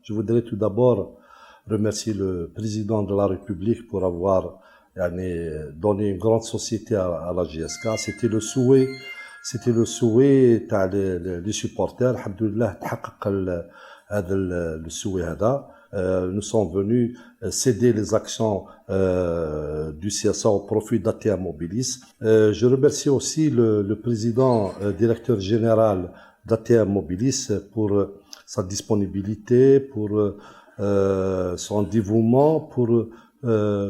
Je voudrais tout d'abord remercier le président de la République pour avoir donné une grande société à la GSK. C'était le souhait des supporters. Alhamdoulilah, تحقق هذا السوي هذا. Nous sommes venus céder les actions du CSA au profit d'ATM Mobilis. Je remercie aussi le président directeur général d'ATM Mobilis pour sa disponibilité, pour son dévouement, pour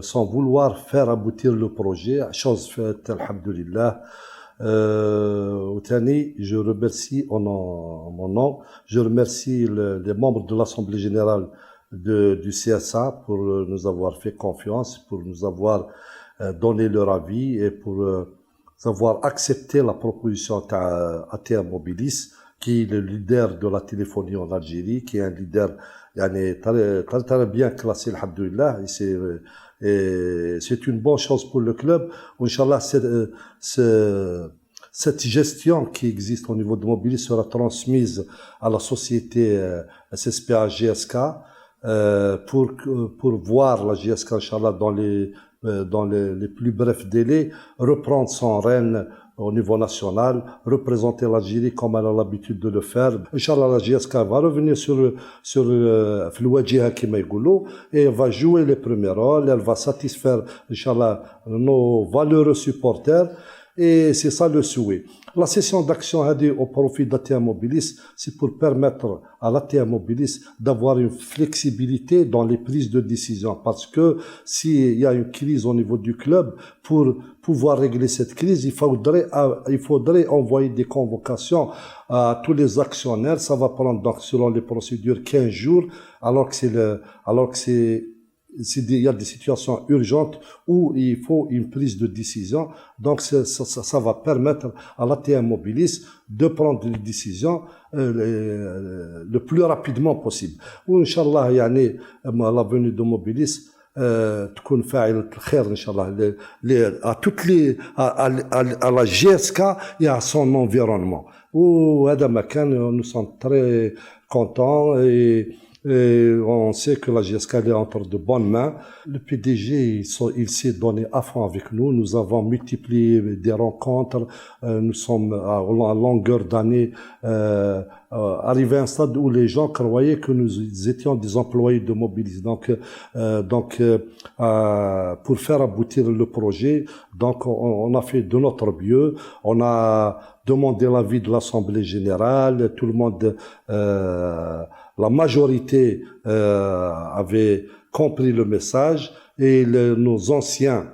son vouloir faire aboutir le projet. Chose faite, alhamdoulilah. Je remercie en mon nom, je remercie les membres de l'Assemblée générale du CSA pour nous avoir fait confiance, pour nous avoir donné leur avis et pour avoir accepté la proposition d'ATM Mobilis, qui est le leader de la téléphonie en Algérie, qui est un leader très bien classé, alhamdoulilah, et c'est une bonne chose pour le club. Inch'Allah, cette gestion qui existe au niveau de Mobilis sera transmise à la société SSPA GSK pour voir la GSK, Inch'Allah, dans les plus brefs délais, reprendre son règne au niveau national, représenter l'Algérie comme elle a l'habitude de le faire. Inch'Allah, la GSK va revenir sur le wajiha kima yqulu, et va jouer les premiers rôles, elle va satisfaire, Inch'Allah, nos valeureux supporters, et c'est ça le souhait. La session d'action au profit d'ATM Mobilis, c'est pour permettre à l'ATM Mobilis d'avoir une flexibilité dans les prises de décision, parce que s'il y a une crise au niveau du club, pour pouvoir régler cette crise, il faudrait envoyer des convocations à tous les actionnaires. Ça va prendre, donc, selon les procédures, 15 jours, alors que il y a des situations urgentes où il faut une prise de décision. Donc ça va permettre à l'ATM Mobilis de prendre des décisions le plus rapidement possible. Inch'Allah, la venue de Mobilis تكون فاعل الخير ان شاء الله à la GSK et à son environnement. وهذا مكان nous sommes très contents et on sait que la GSK est entre de bonnes mains. Le PDG, il s'est donné à fond avec nous. Nous avons multiplié des rencontres. Nous sommes à longueur d'année arrivés à un stade où les gens croyaient que nous étions des employés de Mobilis. Donc, pour faire aboutir le projet, donc on a fait de notre mieux. On a demandé l'avis de l'Assemblée générale. Tout le monde, la majorité avait compris le message, et nos anciens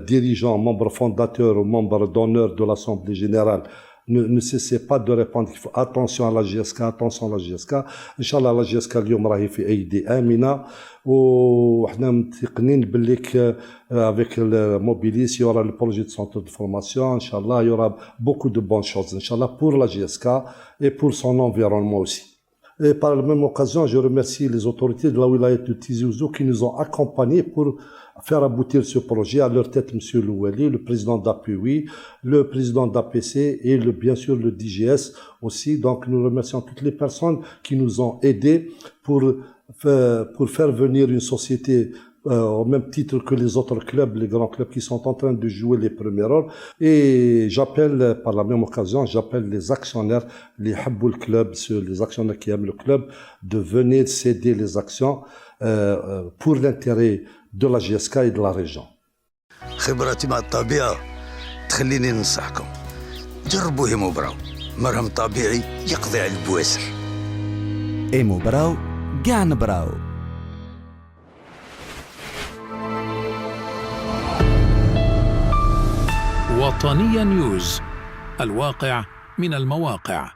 dirigeants, membres fondateurs ou membres d'honneur de l'Assemblée générale ne cessaient pas de répondre qu'il faut attention à la GSK, attention à la GSK. Inch'Allah, la GSK اليوم راهي في أيدي آمنة, وإحنا متيقنين باللي avec le Mobilis, il y aura le projet de centre de formation. Inch'Allah, il y aura beaucoup de bonnes choses, Inch'Allah, pour la GSK et pour son environnement aussi. Et par la même occasion, je remercie les autorités de la wilaya de Tizi Ouzou qui nous ont accompagnés pour faire aboutir ce projet. À leur tête, Monsieur Louali, le président d'APUI, le président d'APC et bien sûr le DGS aussi. Donc nous remercions toutes les personnes qui nous ont aidés pour faire venir une société au même titre que les autres clubs, les grands clubs qui sont en train de jouer les premiers rôles. Et j'appelle, par la même occasion, les actionnaires, les Habboul Club, les actionnaires qui aiment le club, de venir céder les actions pour l'intérêt de la GSK et de la région. خبرتي مع الطبيعة تخليني ننصحكم جربوا هيمو براو, مرهم طبيعي يقضي على البواسر. هيمو براو قاع نبراو. وطنية نيوز, الواقع من المواقع.